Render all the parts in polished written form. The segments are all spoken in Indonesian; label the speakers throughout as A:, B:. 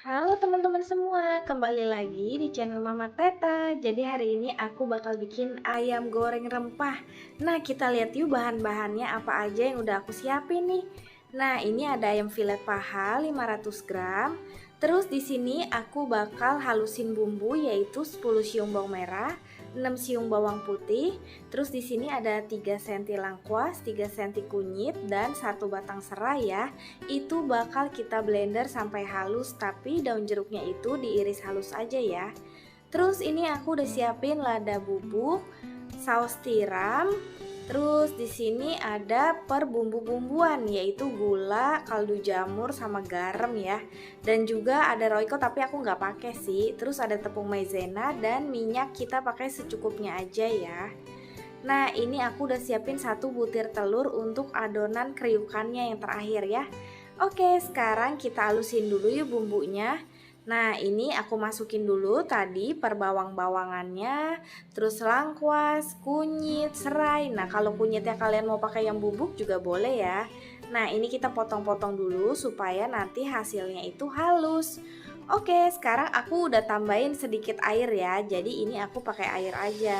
A: Halo teman-teman semua, kembali lagi di channel Mama Teta. Jadi hari ini aku bakal bikin ayam goreng rempah. Nah, kita lihat yuk bahan-bahannya apa aja yang udah aku siapin nih. Nah, ini ada ayam filet paha 500 gram. Terus di sini aku bakal halusin bumbu yaitu 10 siung bawang merah, 6 siung bawang putih. Terus di sini ada 3 cm lengkuas, 3 cm kunyit dan 1 batang serai ya. Itu bakal kita blender sampai halus, tapi daun jeruknya itu diiris halus aja ya. Terus ini aku udah siapin lada bubuk, saus tiram. Terus di sini ada per bumbu-bumbuan yaitu gula, kaldu jamur sama garam ya. Dan juga ada royco tapi aku nggak pakai sih. Terus ada tepung maizena dan minyak kita pakai secukupnya aja ya. Nah, ini aku udah siapin 1 butir telur untuk adonan kriukannya yang terakhir ya. Oke, sekarang kita halusin dulu yuk bumbunya. Nah, ini aku masukin dulu tadi per bawang-bawangannya, terus lengkuas, kunyit, serai. Nah, kalau kunyitnya kalian mau pakai yang bubuk juga boleh ya. Nah, ini kita potong-potong dulu supaya nanti hasilnya itu halus. Oke, sekarang aku udah tambahin sedikit air ya. Jadi ini aku pakai air aja.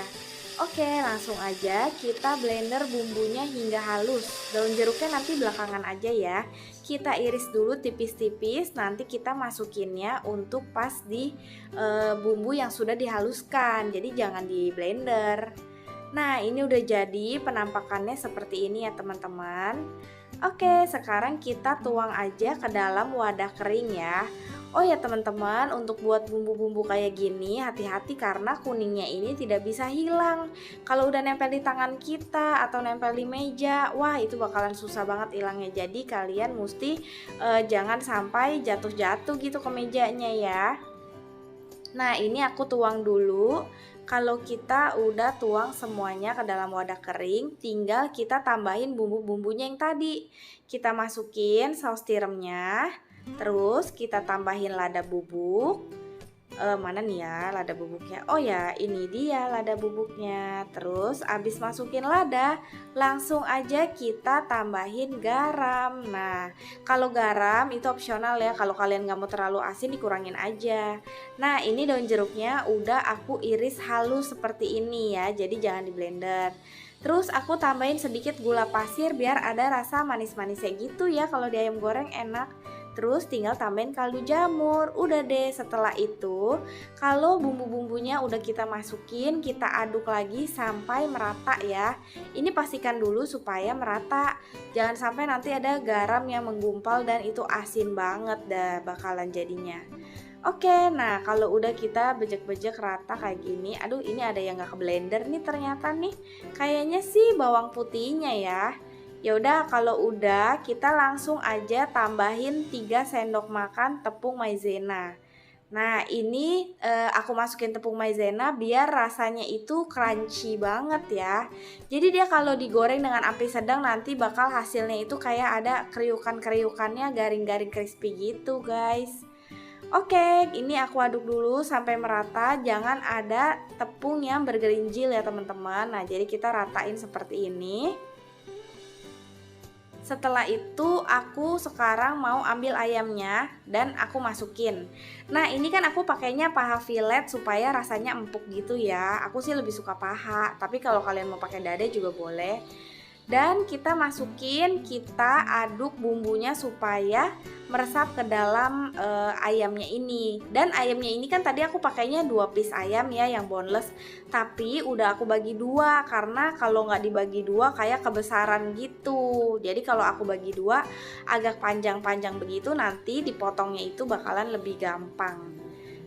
A: Oke, langsung aja kita blender bumbunya hingga halus. Daun jeruknya nanti belakangan aja ya. Kita iris dulu tipis-tipis, nanti kita masukinnya untuk pas di bumbu yang sudah dihaluskan. Jadi jangan di blender. Nah, ini udah jadi penampakannya seperti ini ya teman-teman. Oke, sekarang kita tuang aja ke dalam wadah kering ya. Oh ya teman-teman, untuk buat bumbu-bumbu kayak gini hati-hati karena kuningnya ini tidak bisa hilang. Kalau udah nempel di tangan kita atau nempel di meja, wah itu bakalan susah banget hilangnya. Jadi kalian mesti jangan sampai jatuh-jatuh gitu ke mejanya ya. Nah, ini aku tuang dulu. Kalau kita udah tuang semuanya ke dalam wadah kering, tinggal kita tambahin bumbu-bumbunya yang tadi. Kita masukin saus tiramnya, terus kita tambahin lada bubuk. Mana nih ya lada bubuknya? Oh ya, ini dia lada bubuknya. Terus abis masukin lada, langsung aja kita tambahin garam. Nah, kalau garam itu opsional ya. Kalau kalian nggak mau terlalu asin dikurangin aja. Nah, ini daun jeruknya udah aku iris halus seperti ini ya. Jadi jangan di blender. Terus aku tambahin sedikit gula pasir biar ada rasa manis-manisnya gitu ya. Kalau di ayam goreng enak. Terus tinggal tambahin kaldu jamur. Udah deh, setelah itu kalau bumbu-bumbunya udah kita masukin, kita aduk lagi sampai merata ya. Ini pastikan dulu supaya merata. Jangan sampai nanti ada garam yang menggumpal dan itu asin banget dah bakalan jadinya. Oke, nah kalau udah kita bejek-bejek rata kayak gini, aduh ini ada yang gak ke blender nih ternyata nih. Kayaknya sih bawang putihnya ya. Ya udah kalau udah kita langsung aja tambahin 3 sendok makan tepung maizena. Nah, ini aku masukin tepung maizena biar rasanya itu crunchy banget ya. Jadi dia kalau digoreng dengan api sedang nanti bakal hasilnya itu kayak ada kriukan-kriukannya, garing-garing crispy gitu, guys. Oke, ini aku aduk dulu sampai merata, jangan ada tepung yang bergerinjil ya teman-teman. Nah, jadi kita ratain seperti ini. Setelah itu aku sekarang mau ambil ayamnya dan aku masukin. Nah ini kan aku pakainya paha fillet supaya rasanya empuk gitu ya. Aku sih lebih suka paha, tapi kalau kalian mau pakai dada juga boleh. Dan kita masukin, kita aduk bumbunya supaya meresap ke dalam ayamnya ini. Dan ayamnya ini kan tadi aku pakainya 2 piece ayam ya yang boneless, tapi udah aku bagi dua karena kalau nggak dibagi dua kayak kebesaran gitu. Jadi kalau aku bagi dua agak panjang-panjang begitu, nanti dipotongnya itu bakalan lebih gampang.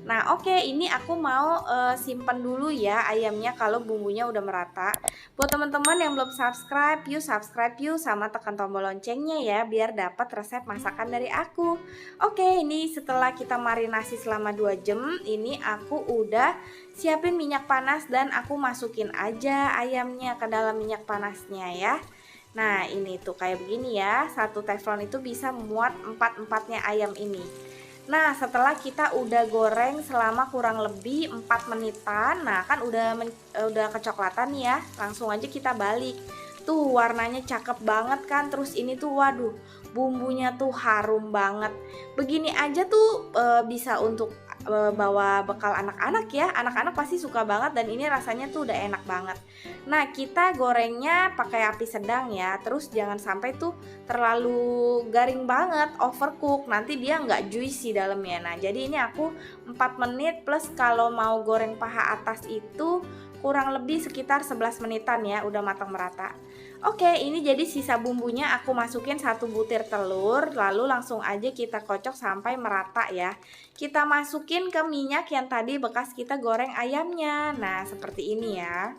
A: Nah oke, ini aku mau simpen dulu ya ayamnya kalau bumbunya udah merata. Buat teman-teman yang belum subscribe yuk sama tekan tombol loncengnya ya biar dapat resep masakan dari aku. Oke, ini setelah kita marinasi selama 2 jam, ini aku udah siapin minyak panas dan aku masukin aja ayamnya ke dalam minyak panasnya ya. Nah ini tuh kayak begini ya, satu teflon itu bisa muat 4-empatnya ayam ini. Nah setelah kita udah goreng selama kurang lebih 4 menitan, nah kan udah kecoklatan nih ya, langsung aja kita balik. Tuh warnanya cakep banget kan, terus ini tuh waduh bumbunya tuh harum banget. Begini aja tuh bisa untuk bawa bekal anak-anak ya, anak-anak pasti suka banget dan ini rasanya tuh udah enak banget. Nah kita gorengnya pakai api sedang ya, terus jangan sampai tuh terlalu garing banget, overcook, nanti dia nggak juicy dalamnya. Nah jadi ini aku 4 menit plus kalau mau goreng paha atas itu kurang lebih sekitar 11 menitan ya, udah matang merata. Oke, ini jadi sisa bumbunya aku masukin 1 butir telur, lalu langsung aja kita kocok sampai merata ya. Kita masukin ke minyak yang tadi bekas kita goreng ayamnya. Nah seperti ini ya.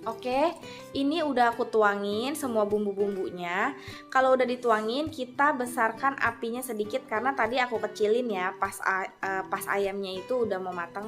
A: Oke, ini udah aku tuangin semua bumbu-bumbunya. Kalau udah dituangin, kita besarkan apinya sedikit karena tadi aku kecilin ya pas ayamnya itu udah mau matang.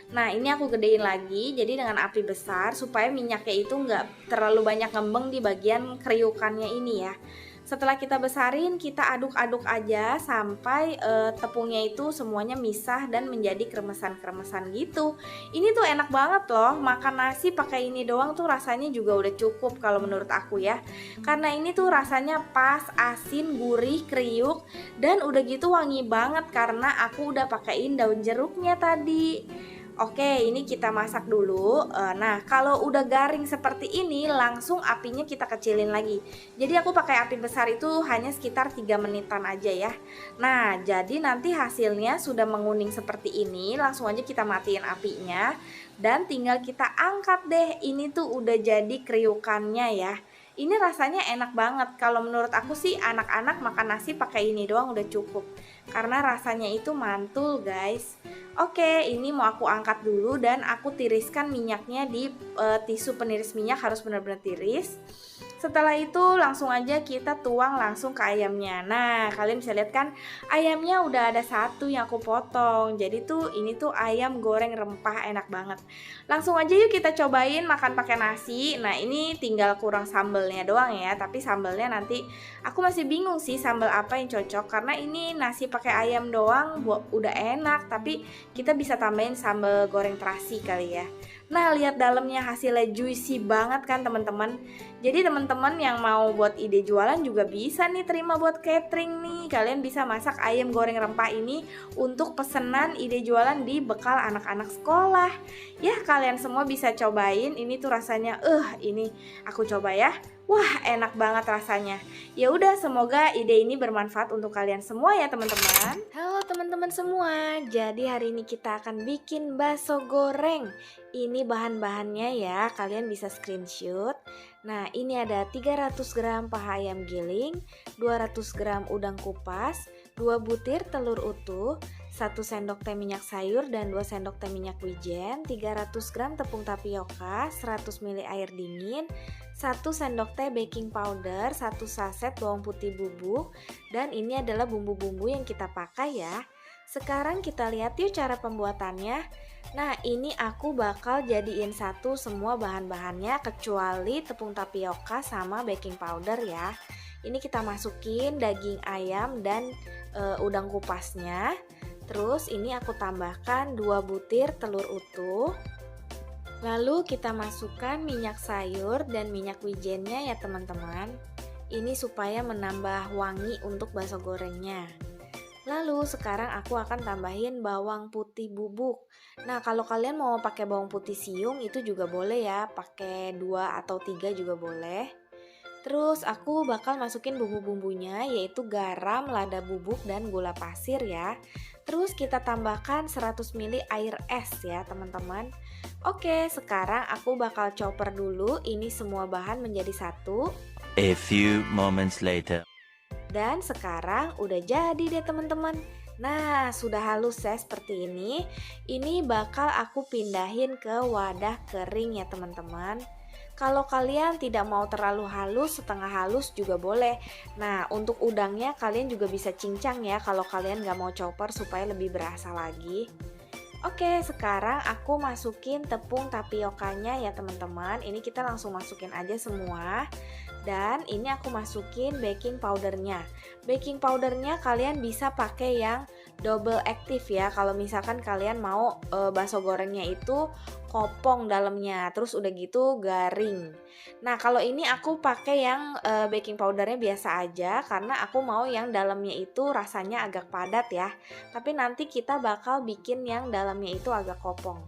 A: Nah, ini aku gedein lagi, jadi dengan api besar supaya minyaknya itu nggak terlalu banyak ngembeng di bagian kriukannya ini ya. Setelah kita besarin, kita aduk-aduk aja sampai tepungnya itu semuanya misah dan menjadi kremesan-kremesan gitu. Ini tuh enak banget loh, makan nasi pakai ini doang tuh rasanya juga udah cukup kalau menurut aku ya. Karena ini tuh rasanya pas, asin, gurih, kriuk, dan udah gitu wangi banget karena aku udah pakein daun jeruknya tadi. Oke, ini kita masak dulu. Nah, kalau udah garing seperti ini, langsung apinya kita kecilin lagi. Jadi aku pakai api besar itu hanya sekitar 3 menitan aja ya. Nah, jadi nanti hasilnya sudah menguning seperti ini, langsung aja kita matiin apinya. Dan tinggal kita angkat deh, ini tuh udah jadi kriukannya ya. Ini rasanya enak banget. Kalau menurut aku sih anak-anak makan nasi pakai ini doang udah cukup. Karena rasanya itu mantul guys. Oke, ini mau aku angkat dulu dan aku tiriskan minyaknya di tisu peniris minyak, harus benar-benar tiris. Setelah itu langsung aja kita tuang langsung ke ayamnya. Nah kalian bisa lihat kan ayamnya udah ada satu yang aku potong. Jadi tuh ini tuh ayam goreng rempah enak banget. Langsung aja yuk kita cobain makan pakai nasi. Nah ini tinggal kurang sambelnya doang ya, tapi sambelnya nanti aku masih bingung sih sambel apa yang cocok. Karena ini nasi pakai ayam doang udah enak, tapi kita bisa tambahin sambal goreng terasi kali ya. Nah lihat dalamnya hasilnya juicy banget kan teman-teman. Jadi teman-teman yang mau buat ide jualan juga bisa nih terima buat catering nih. Kalian bisa masak ayam goreng rempah ini untuk pesanan ide jualan di bekal anak-anak sekolah. Ya kalian semua bisa cobain, ini tuh rasanya ini aku coba ya. Wah enak banget rasanya. Ya udah, semoga ide ini bermanfaat untuk kalian semua ya teman-teman. Halo teman-teman semua. Jadi hari ini kita akan bikin bakso goreng. Ini bahan-bahannya ya, kalian bisa screenshot. Nah ini ada 300 gram paha ayam giling, 200 gram udang kupas, 2 butir telur utuh, 1 sendok teh minyak sayur dan 2 sendok teh minyak wijen, 300 gram tepung tapioka, 100 ml air dingin, 1 sendok teh baking powder, 1 saset bawang putih bubuk, dan ini adalah bumbu-bumbu yang kita pakai ya. Sekarang kita lihat yuk cara pembuatannya. Nah ini aku bakal jadiin satu semua bahan-bahannya kecuali tepung tapioka sama baking powder ya. Ini kita masukin daging ayam dan udang kupasnya. Terus ini aku tambahkan 2 butir telur utuh. Lalu kita masukkan minyak sayur dan minyak wijennya ya teman-teman. Ini supaya menambah wangi untuk bakso gorengnya. Lalu sekarang aku akan tambahin bawang putih bubuk. Nah, kalau kalian mau pakai bawang putih siung itu juga boleh ya, pakai 2 atau 3 juga boleh. Terus aku bakal masukin bumbu-bumbunya yaitu garam, lada bubuk, dan gula pasir ya. Terus kita tambahkan 100 ml air es ya teman-teman. Oke, sekarang aku bakal chopper dulu ini semua bahan menjadi satu.
B: A few moments later.
A: Dan sekarang udah jadi deh teman-teman. Nah, sudah halus ya seperti ini. Ini bakal aku pindahin ke wadah kering ya teman-teman. Kalau kalian tidak mau terlalu halus, setengah halus juga boleh. Nah, untuk udangnya kalian juga bisa cincang ya kalau kalian gak mau chopper supaya lebih berasa lagi. Oke, sekarang aku masukin tepung tapiokanya ya teman-teman. Ini kita langsung masukin aja semua. Dan ini aku masukin baking powdernya. Baking powdernya kalian bisa pakai yang double active ya. Kalau misalkan kalian mau bakso gorengnya itu kopong dalamnya, terus udah gitu garing. Nah, kalau ini aku pakai yang baking powdernya biasa aja karena aku mau yang dalamnya itu rasanya agak padat ya. Tapi nanti kita bakal bikin yang dalamnya itu agak kopong.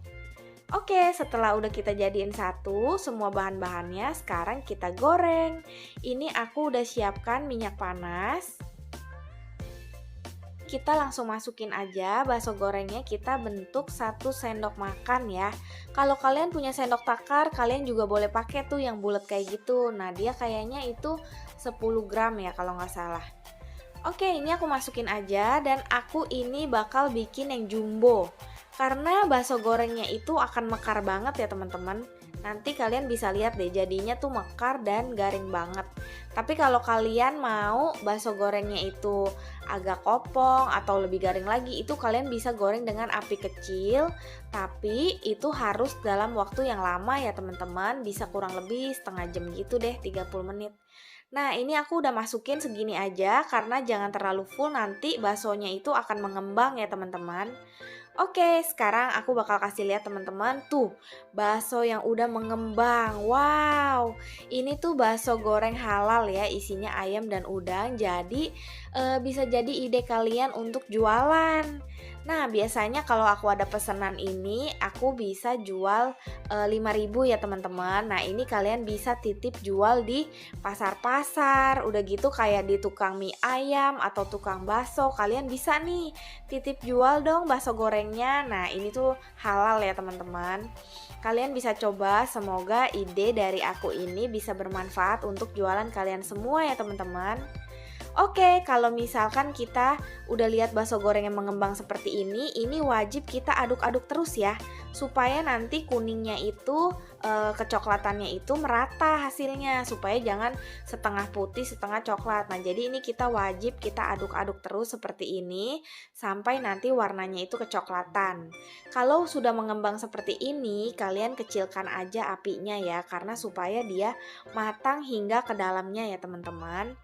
A: Oke, setelah udah kita jadiin satu semua bahan-bahannya, sekarang kita goreng. Ini aku udah siapkan minyak panas. Kita langsung masukin aja bakso gorengnya, kita bentuk 1 sendok makan ya. Kalau kalian punya sendok takar, kalian juga boleh pakai tuh yang bulat kayak gitu. Nah, dia kayaknya itu 10 gram ya kalau nggak salah. Oke, ini aku masukin aja dan aku ini bakal bikin yang jumbo. Karena bakso gorengnya itu akan mekar banget ya teman-teman. Nanti kalian bisa lihat deh jadinya tuh mekar dan garing banget. Tapi kalau kalian mau bakso gorengnya itu agak kopong atau lebih garing lagi, itu kalian bisa goreng dengan api kecil. Tapi itu harus dalam waktu yang lama ya teman-teman. Bisa kurang lebih setengah jam gitu deh, 30 menit. Nah, ini aku udah masukin segini aja karena jangan terlalu full, nanti baksonya itu akan mengembang ya teman-teman. Oke, sekarang aku bakal kasih lihat teman-teman tuh bakso yang udah mengembang. Wow, ini tuh bakso goreng halal ya, isinya ayam dan udang. Jadi bisa jadi ide kalian untuk jualan. Nah, biasanya kalau aku ada pesanan ini, aku bisa jual 5.000 ya teman-teman. Nah, ini kalian bisa titip jual di pasar-pasar. Udah gitu kayak di tukang mie ayam atau tukang bakso, kalian bisa nih titip jual dong bakso gorengnya. Nah, ini tuh halal ya teman-teman. Kalian bisa coba, semoga ide dari aku ini bisa bermanfaat untuk jualan kalian semua ya teman-teman. Oke, kalau misalkan kita udah lihat bakso goreng yang mengembang seperti ini wajib kita aduk-aduk terus ya, supaya nanti kuningnya itu kecoklatannya itu merata hasilnya, supaya jangan setengah putih setengah coklat. Nah, jadi ini kita wajib kita aduk-aduk terus seperti ini sampai nanti warnanya itu kecoklatan. Kalau sudah mengembang seperti ini, kalian kecilkan aja apinya ya, karena supaya dia matang hingga ke dalamnya ya teman-teman.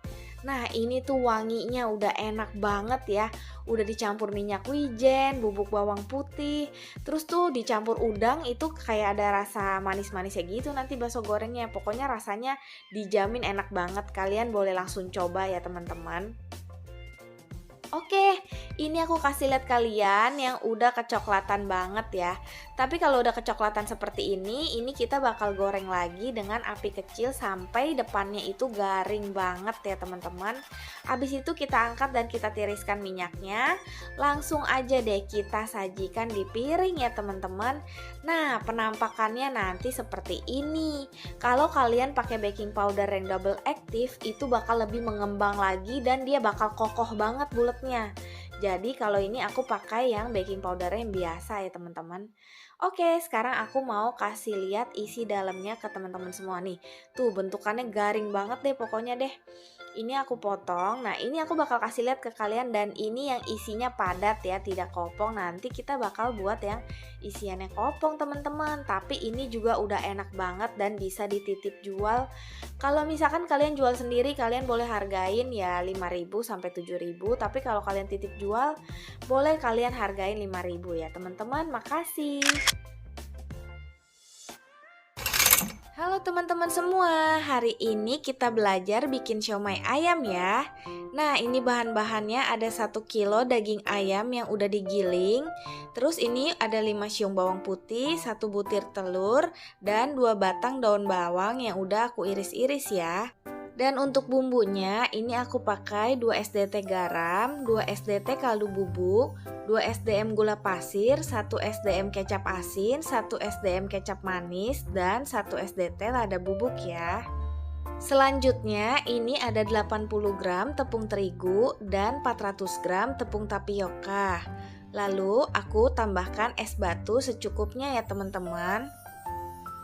A: Nah, ini tuh wanginya udah enak banget ya. Udah dicampur minyak wijen, bubuk bawang putih, terus tuh dicampur udang, itu kayak ada rasa manis-manisnya gitu nanti bakso gorengnya. Pokoknya rasanya dijamin enak banget. Kalian boleh langsung coba ya teman-teman. Oke, ini aku kasih lihat kalian yang udah kecoklatan banget ya. Tapi kalau udah kecoklatan seperti ini kita bakal goreng lagi dengan api kecil sampai depannya itu garing banget ya teman-teman. Habis itu kita angkat dan kita tiriskan minyaknya. Langsung aja deh kita sajikan di piring ya teman-teman. Nah, penampakannya nanti seperti ini. Kalau kalian pakai baking powder yang double active, itu bakal lebih mengembang lagi dan dia bakal kokoh banget bulatnya. Jadi kalau ini aku pakai yang baking powder yang biasa ya teman-teman. Oke, sekarang aku mau kasih lihat isi dalamnya ke teman-teman semua nih. Tuh bentukannya garing banget deh pokoknya deh. Ini aku potong. Nah, ini aku bakal kasih lihat ke kalian dan ini yang isinya padat ya, tidak kopong. Nanti kita bakal buat yang isiannya kopong teman-teman. Tapi ini juga udah enak banget dan bisa dititip jual. Kalau misalkan kalian jual sendiri, kalian boleh hargain ya 5.000 sampai 7.000. Tapi kalau kalian titip jual, boleh kalian hargain 5.000 ya teman-teman. Makasih. Halo teman-teman semua, hari ini kita belajar bikin siomay ayam ya. Nah, ini bahan-bahannya ada 1 kilo daging ayam yang udah digiling. Terus ini ada 5 siung bawang putih, 1 butir telur, dan 2 batang daun bawang yang udah aku iris-iris ya. Dan untuk bumbunya, ini aku pakai 2 SDT garam, 2 SDT kaldu bubuk, 2 SDM gula pasir, 1 SDM kecap asin, 1 SDM kecap manis, dan 1 SDT lada bubuk ya. Selanjutnya, ini ada 80 gram tepung terigu dan 400 gram tepung tapioka. Lalu, aku tambahkan es batu secukupnya ya teman-teman.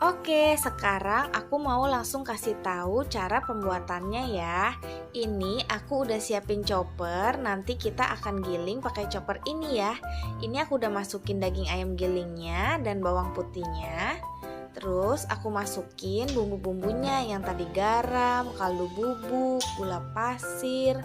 A: Oke, sekarang aku mau langsung kasih tahu cara pembuatannya ya. Ini aku udah siapin chopper, nanti kita akan giling pakai chopper ini ya. Ini aku udah masukin daging ayam gilingnya dan bawang putihnya. Terus aku masukin bumbu-bumbunya yang tadi garam, kaldu bubuk, gula pasir,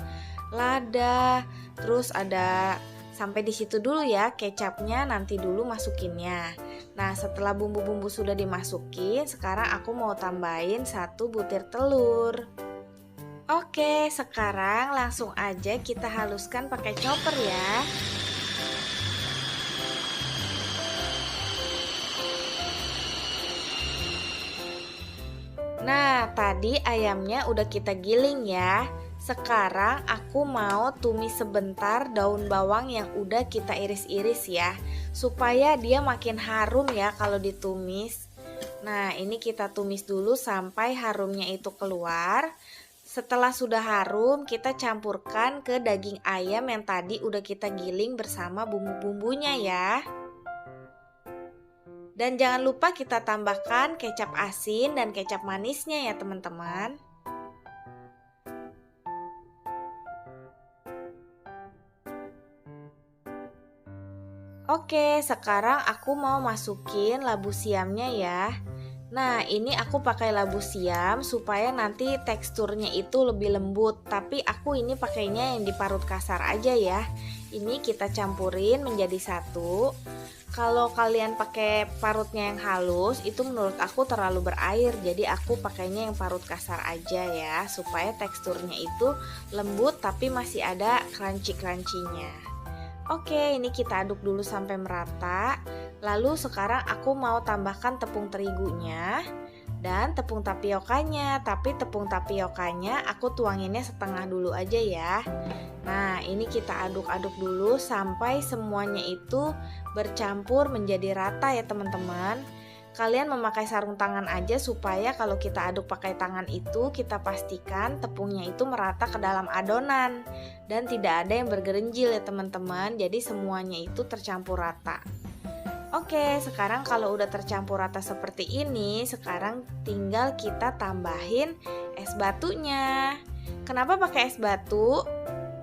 A: lada, terus ada sampai di situ dulu ya, kecapnya nanti dulu masukinnya. Nah, setelah bumbu-bumbu sudah dimasukin, sekarang aku mau tambahin 1 butir telur. Oke, sekarang langsung aja kita haluskan pakai chopper ya. Nah, tadi ayamnya udah kita giling ya. Sekarang aku mau tumis sebentar daun bawang yang udah kita iris-iris ya, supaya dia makin harum ya kalau ditumis. Nah, ini kita tumis dulu sampai harumnya itu keluar. Setelah sudah harum, kita campurkan ke daging ayam yang tadi udah kita giling bersama bumbu-bumbunya ya. Dan jangan lupa kita tambahkan kecap asin dan kecap manisnya ya teman-teman. Oke, sekarang aku mau masukin labu siamnya ya. Nah, ini aku pakai labu siam supaya nanti teksturnya itu lebih lembut. Tapi aku ini pakainya yang diparut kasar aja ya. Ini kita campurin menjadi satu. Kalau kalian pakai parutnya yang halus, itu menurut aku terlalu berair. Jadi aku pakainya yang parut kasar aja ya, supaya teksturnya itu lembut tapi masih ada crunchy-crunchy-nya. Oke, ini kita aduk dulu sampai merata. Lalu sekarang aku mau tambahkan tepung terigunya dan tepung tapiokanya. Tapi tepung tapiokanya aku tuanginnya setengah dulu aja ya. Nah, ini kita aduk-aduk dulu sampai semuanya itu bercampur menjadi rata ya teman-teman. Kalian memakai sarung tangan aja supaya kalau kita aduk pakai tangan itu kita pastikan tepungnya itu merata ke dalam adonan dan tidak ada yang bergerenjil ya teman-teman. Jadi semuanya itu tercampur rata. Oke, sekarang kalau udah tercampur rata seperti ini, sekarang tinggal kita tambahin es batunya. Kenapa pakai es batu?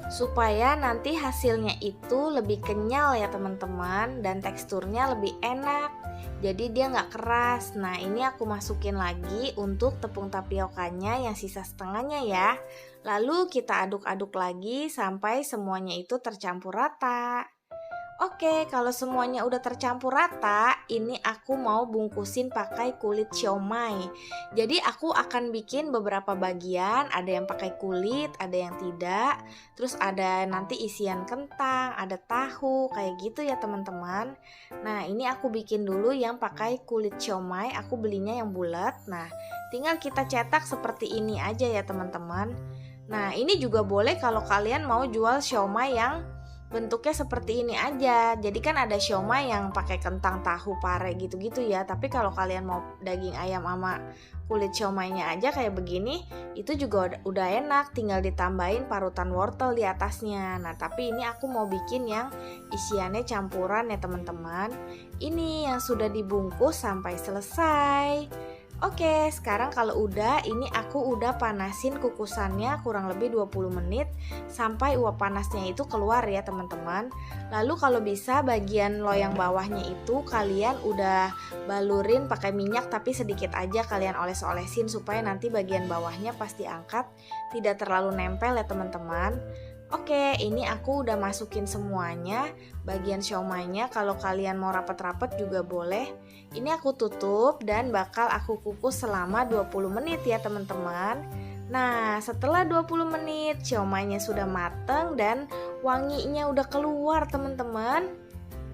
A: Supaya nanti hasilnya itu lebih kenyal ya teman-teman dan teksturnya lebih enak. Jadi dia nggak keras. Nah, ini aku masukin lagi untuk tepung tapiokanya yang sisa setengahnya ya. Lalu kita aduk-aduk lagi sampai semuanya itu tercampur rata. Oke, kalau semuanya udah tercampur rata, ini aku mau bungkusin pakai kulit siomay. Jadi aku akan bikin beberapa bagian, ada yang pakai kulit, ada yang tidak. Terus ada nanti isian kentang, ada tahu, kayak gitu ya teman-teman. Nah, ini aku bikin dulu yang pakai kulit siomay, aku belinya yang bulat. Nah, tinggal kita cetak seperti ini aja ya teman-teman. Nah, ini juga boleh kalau kalian mau jual siomay yang bentuknya seperti ini aja. Jadi kan ada siomay yang pakai kentang, tahu, pare gitu-gitu ya. Tapi kalau kalian mau daging ayam sama kulit siomaynya aja kayak begini, itu juga udah enak, tinggal ditambahin parutan wortel di atasnya. Nah, tapi ini aku mau bikin yang isiannya campuran ya teman-teman. Ini yang sudah dibungkus sampai selesai. Oke, sekarang kalau udah, ini aku udah panasin kukusannya kurang lebih 20 menit sampai uap panasnya itu keluar ya teman-teman. Lalu kalau bisa bagian loyang bawahnya itu kalian udah balurin pakai minyak tapi sedikit aja kalian oles-olesin supaya nanti bagian bawahnya pas diangkat tidak terlalu nempel ya teman-teman. Oke, ini aku udah masukin semuanya, bagian siomaynya. Kalau kalian mau rapet-rapet juga boleh. Ini aku tutup dan bakal aku kukus selama 20 menit ya teman-teman. Nah, setelah 20 menit siomaynya sudah mateng dan wanginya udah keluar teman-teman.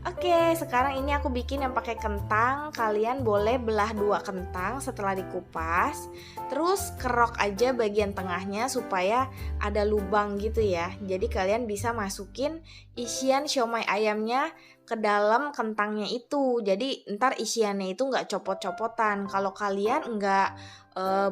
A: Oke, sekarang ini aku bikin yang pakai kentang. Kalian boleh belah 2 kentang setelah dikupas. Terus kerok aja bagian tengahnya supaya ada lubang gitu ya. Jadi kalian bisa masukin isian siomay ayamnya ke dalam kentangnya itu. Jadi ntar isiannya itu nggak copot-copotan. Kalau kalian nggak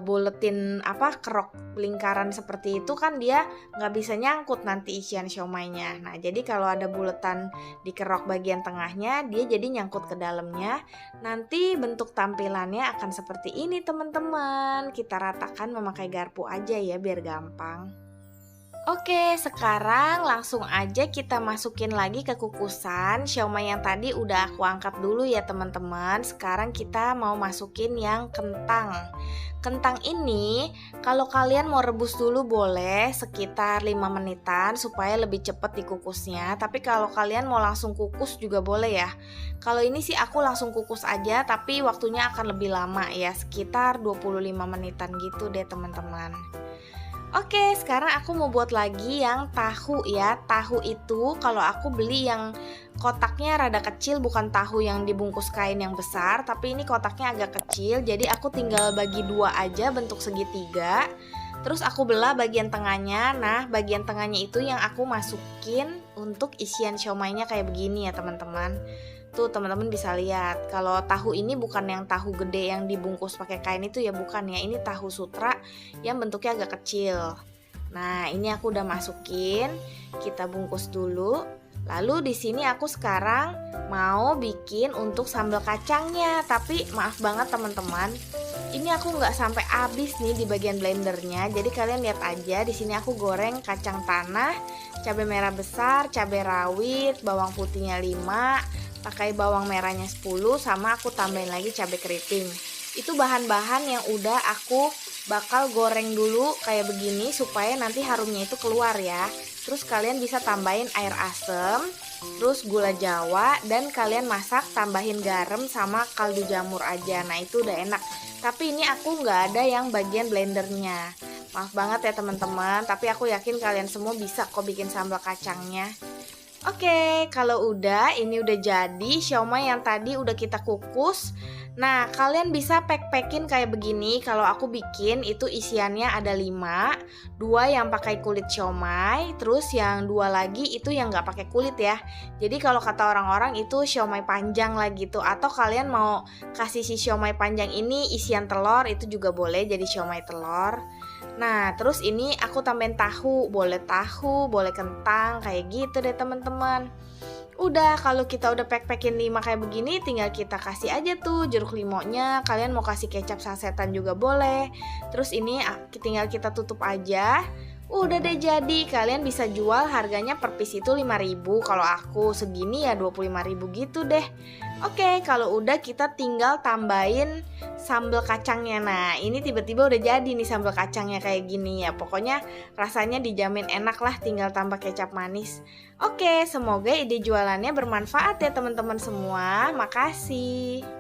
A: buletin kerok lingkaran seperti itu kan dia nggak bisa nyangkut nanti isian siomaynya. Nah jadi kalau ada buletan di kerok bagian tengahnya dia jadi nyangkut ke dalamnya. Nanti bentuk tampilannya akan seperti ini teman-teman. Kita ratakan memakai garpu aja ya biar gampang. Oke, sekarang langsung aja kita masukin lagi ke kukusan. Siomay yang tadi udah aku angkat dulu ya teman-teman. Sekarang kita mau masukin yang kentang. Kentang ini kalau kalian mau rebus dulu boleh sekitar 5 menitan supaya lebih cepat dikukusnya. Tapi kalau kalian mau langsung kukus juga boleh ya. Kalau ini sih aku langsung kukus aja tapi waktunya akan lebih lama ya, sekitar 25 menitan gitu deh teman-teman. Oke, sekarang aku mau buat lagi yang tahu ya. Tahu itu kalau aku beli yang kotaknya rada kecil, bukan tahu yang dibungkus kain yang besar, tapi ini kotaknya agak kecil. Jadi aku tinggal bagi 2 aja bentuk segitiga. Terus aku belah bagian tengahnya. Nah, bagian tengahnya itu yang aku masukin untuk isian siomaynya kayak begini ya teman-teman. Tuh teman-teman bisa lihat, kalau tahu ini bukan yang tahu gede yang dibungkus pakai kain itu ya, bukan ya. Ini tahu sutra yang bentuknya agak kecil. Nah, ini aku udah masukin. Kita bungkus dulu. Lalu di sini aku sekarang mau bikin untuk sambal kacangnya. Tapi maaf banget teman-teman, ini aku nggak sampai habis nih di bagian blendernya. Jadi kalian lihat aja, di sini aku goreng kacang tanah, cabai merah besar, cabai rawit, bawang putihnya 5, pakai bawang merahnya 10, sama aku tambahin lagi cabai keriting. Itu bahan-bahan yang udah aku bakal goreng dulu kayak begini supaya nanti harumnya itu keluar ya. Terus kalian bisa tambahin air asem, terus gula jawa, dan kalian masak tambahin garam sama kaldu jamur aja. Nah itu udah enak. Tapi ini aku nggak ada yang bagian blendernya. Maaf banget ya teman-teman, tapi aku yakin kalian semua bisa kok bikin sambal kacangnya. Oke, kalau ini udah jadi siomay yang tadi udah kita kukus. Nah, kalian bisa pack-packin kayak begini. Kalau aku bikin itu isiannya ada 5, 2 yang pakai kulit siomay, terus yang 2 lagi itu yang nggak pakai kulit ya. Jadi kalau kata orang-orang itu siomay panjang lah gitu. Atau kalian mau kasih si siomay panjang ini isian telur, itu juga boleh jadi siomay telur. Nah, terus ini aku tambahin tahu, boleh kentang, kayak gitu deh teman-teman. Udah, kalau kita udah pack-packin 5 kayak begini, tinggal kita kasih aja tuh jeruk limonya. Kalian mau kasih kecap sasetan juga boleh. Terus ini tinggal kita tutup aja. Udah deh jadi, kalian bisa jual harganya per piece itu 5.000. Kalau aku segini ya 25.000 gitu deh. Oke, kalau udah kita tinggal tambahin sambal kacangnya. Nah, ini tiba-tiba udah jadi nih sambal kacangnya kayak gini ya. Pokoknya rasanya dijamin enak lah, tinggal tambah kecap manis. Oke, semoga ide jualannya bermanfaat ya teman-teman semua. Makasih.